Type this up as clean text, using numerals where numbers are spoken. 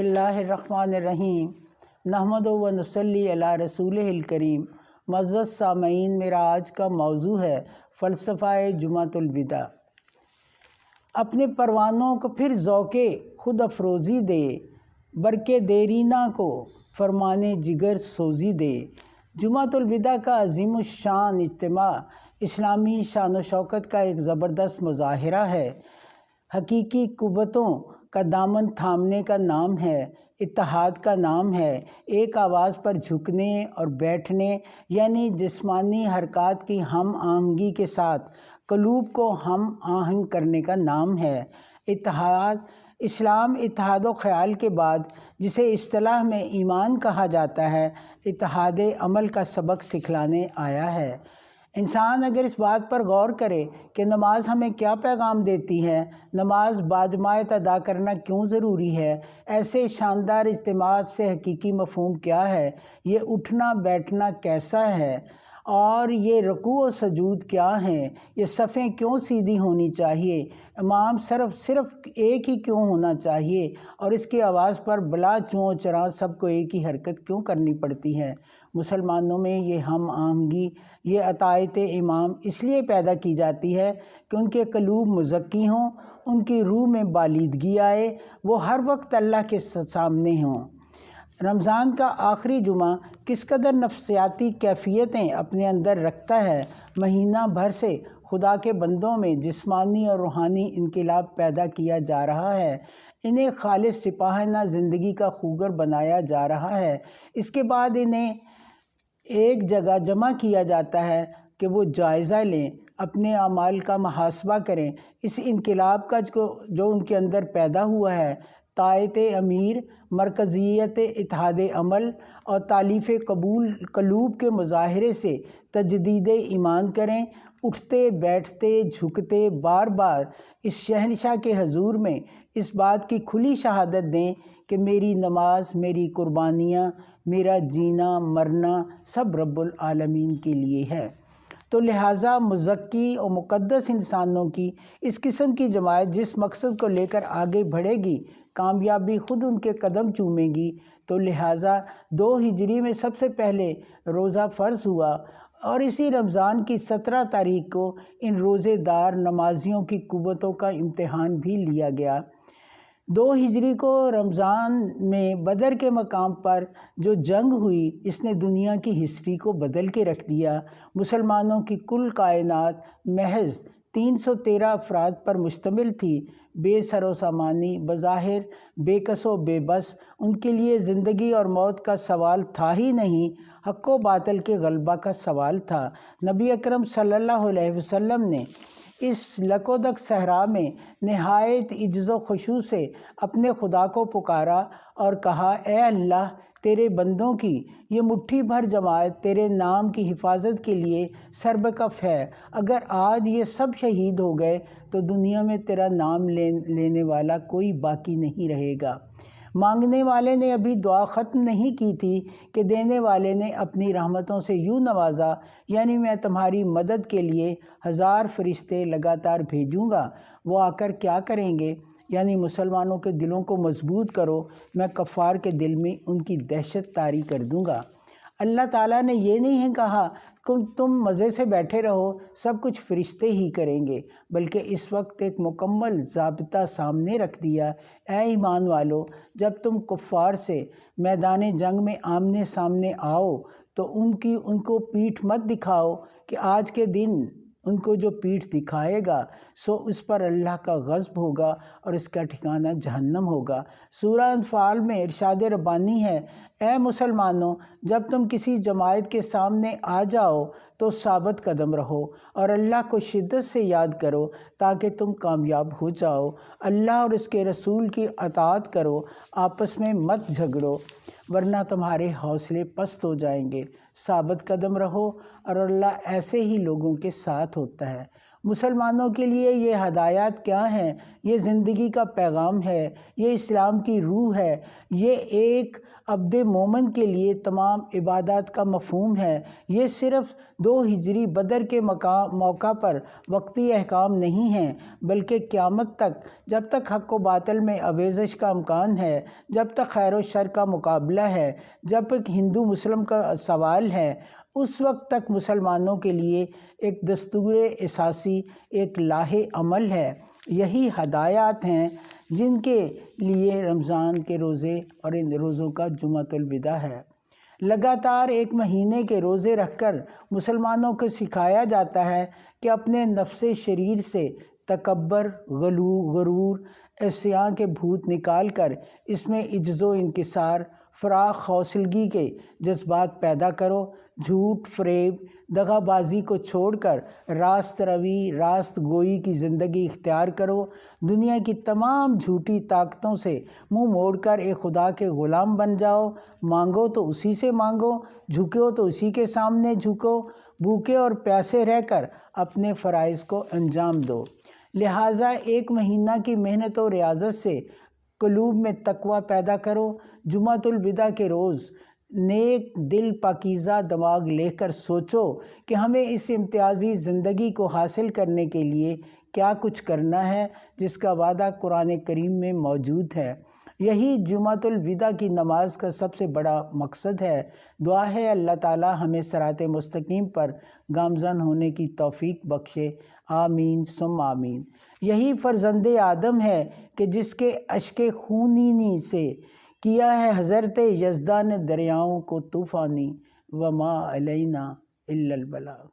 بسم اللہ الرحمن الرحیم نحمدہ و نصلی علی رسولہ الکریم۔ معزز سامعین، میرا آج کا موضوع ہے فلسفہ جمعۃ الوداع۔ اپنے پروانوں کو پھر ذوق خود افروزی دے، برق دیرینہ کو فرمانے جگر سوزی دے۔ جمعۃ الوداع کا عظیم الشان اجتماع اسلامی شان و شوکت کا ایک زبردست مظاہرہ ہے۔ حقیقی قوتوں کا دامن تھامنے کا نام ہے، اتحاد کا نام ہے، ایک آواز پر جھکنے اور بیٹھنے یعنی جسمانی حرکات کی ہم آہنگی کے ساتھ قلوب کو ہم آہنگ کرنے کا نام ہے۔ اتحاد اسلام اتحاد و خیال کے بعد جسے اصطلاح میں ایمان کہا جاتا ہے، اتحاد عمل کا سبق سکھلانے آیا ہے۔ انسان اگر اس بات پر غور کرے کہ نماز ہمیں کیا پیغام دیتی ہے، نماز باجماعت ادا کرنا کیوں ضروری ہے، ایسے شاندار اجتماعات سے حقیقی مفہوم کیا ہے، یہ اٹھنا بیٹھنا کیسا ہے، اور یہ رکوع و سجود کیا ہیں، یہ صفیں کیوں سیدھی ہونی چاہیے، امام صرف ایک ہی کیوں ہونا چاہیے، اور اس کی آواز پر بلا چوں چراں سب کو ایک ہی حرکت کیوں کرنی پڑتی ہے۔ مسلمانوں میں یہ ہم آہنگی، یہ اطاعت امام اس لیے پیدا کی جاتی ہے کہ ان کے قلوب مزکی ہوں، ان کی روح میں بالیدگی آئے، وہ ہر وقت اللہ کے سامنے ہوں۔ رمضان کا آخری جمعہ کس قدر نفسیاتی کیفیتیں اپنے اندر رکھتا ہے۔ مہینہ بھر سے خدا کے بندوں میں جسمانی اور روحانی انقلاب پیدا کیا جا رہا ہے، انہیں خالص سپاہانہ زندگی کا خوگر بنایا جا رہا ہے۔ اس کے بعد انہیں ایک جگہ جمع کیا جاتا ہے کہ وہ جائزہ لیں، اپنے اعمال کا محاسبہ کریں، اس انقلاب کا جو ان کے اندر پیدا ہوا ہے، طاعت امیر، مرکزیت اتحاد عمل اور تالیف قلوب کے مظاہرے سے تجدید ایمان کریں، اٹھتے بیٹھتے جھکتے بار بار اس شہنشاہ کے حضور میں اس بات کی کھلی شہادت دیں کہ میری نماز، میری قربانیاں، میرا جینا مرنا سب رب العالمین کے لیے ہے۔ تو لہٰذا مزکی اور مقدس انسانوں کی اس قسم کی جماعت جس مقصد کو لے کر آگے بڑھے گی، کامیابی خود ان کے قدم چومے گی۔ تو لہٰذا 2 ہجری میں سب سے پہلے روزہ فرض ہوا، اور اسی رمضان کی 17 تاریخ کو ان روزے دار نمازیوں کی قوتوں کا امتحان بھی لیا گیا۔ 2 ہجری کو رمضان میں بدر کے مقام پر جو جنگ ہوئی، اس نے دنیا کی ہسٹری کو بدل کے رکھ دیا۔ مسلمانوں کی کل کائنات محض 313 افراد پر مشتمل تھی، بے سر و سامانی، بظاہر بے کس و بے بس۔ ان کے لیے زندگی اور موت کا سوال تھا ہی نہیں، حق و باطل کے غلبہ کا سوال تھا۔ نبی اکرم صلی اللہ علیہ وسلم نے اس لک و دک صحرا میں نہایت عجز و خشوع سے اپنے خدا کو پکارا اور کہا، اے اللہ، تیرے بندوں کی یہ مٹھی بھر جماعت تیرے نام کی حفاظت کے لیے سربکف ہے۔ اگر آج یہ سب شہید ہو گئے تو دنیا میں تیرا نام لینے والا کوئی باقی نہیں رہے گا۔ مانگنے والے نے ابھی دعا ختم نہیں کی تھی کہ دینے والے نے اپنی رحمتوں سے یوں نوازا، یعنی میں تمہاری مدد کے لیے 1000 فرشتے لگاتار بھیجوں گا۔ وہ آ کر کیا کریں گے؟ یعنی مسلمانوں کے دلوں کو مضبوط کرو، میں کفار کے دل میں ان کی دہشت طاری کر دوں گا۔ اللہ تعالیٰ نے یہ نہیں کہا تم مزے سے بیٹھے رہو، سب کچھ فرشتے ہی کریں گے، بلکہ اس وقت ایک مکمل ضابطہ سامنے رکھ دیا۔ اے ایمان والو، جب تم کفار سے میدان جنگ میں آمنے سامنے آؤ تو ان کو پیٹھ مت دکھاؤ کہ آج کے دن ان کو جو پیٹھ دکھائے گا سو اس پر اللہ کا غضب ہوگا اور اس کا ٹھکانہ جہنم ہوگا۔ سورہ انفال میں ارشاد ربانی ہے، اے مسلمانوں، جب تم کسی جماعت کے سامنے آ جاؤ تو ثابت قدم رہو اور اللہ کو شدت سے یاد کرو تاکہ تم کامیاب ہو جاؤ۔ اللہ اور اس کے رسول کی اطاعت کرو، آپس میں مت جھگڑو ورنہ تمہارے حوصلے پست ہو جائیں گے۔ ثابت قدم رہو اور اللہ ایسے ہی لوگوں کے ساتھ ہوتا ہے۔ مسلمانوں کے لیے یہ ہدایات کیا ہیں؟ یہ زندگی کا پیغام ہے، یہ اسلام کی روح ہے، یہ ایک عبد مومن کے لیے تمام عبادات کا مفہوم ہے۔ یہ صرف 2 ہجری بدر کے موقع پر وقتی احکام نہیں ہیں، بلکہ قیامت تک، جب تک حق و باطل میں آمیزش کا امکان ہے، جب تک خیر و شر کا مقابلہ ہے، جب تک ہندو مسلم کا سوال ہے، اس وقت تک مسلمانوں کے لیے ایک دستور اساسی، ایک لاہ عمل ہے۔ یہی ہدایات ہیں جن کے لیے رمضان کے روزے اور ان روزوں کا جمعۃ الوداع ہے۔ لگاتار 1 مہینے کے روزے رکھ کر مسلمانوں کو سکھایا جاتا ہے کہ اپنے نفس شریر سے تکبر، غرور، عصیاں کے بھوت نکال کر اس میں عجز و انکسار، فراخ حوصلگی کے جذبات پیدا کرو، جھوٹ، فریب، دغا بازی کو چھوڑ کر راست روی، راست گوئی کی زندگی اختیار کرو، دنیا کی تمام جھوٹی طاقتوں سے منہ موڑ کر ایک خدا کے غلام بن جاؤ، مانگو تو اسی سے مانگو، جھکو تو اسی کے سامنے جھکو، بھوکے اور پیاسے رہ کر اپنے فرائض کو انجام دو۔ لہٰذا 1 مہینہ کی محنت و ریاضت سے قلوب میں تقویٰ پیدا کرو۔ جمعۃ الوداع کے روز نیک دل، پاکیزہ دماغ لے کر سوچو کہ ہمیں اس امتیازی زندگی کو حاصل کرنے کے لیے کیا کچھ کرنا ہے، جس کا وعدہ قرآن کریم میں موجود ہے۔ یہی جمعۃ الوداع کی نماز کا سب سے بڑا مقصد ہے۔ دعا ہے اللہ تعالی ہمیں صراط مستقیم پر گامزن ہونے کی توفیق بخشے، آمین ثم آمین۔ یہی فرزند آدم ہے کہ جس کے اشک خونینی سے کیا ہے حضرت یزداں نے دریاؤں کو طوفانی، وما علینا الا البلاغ۔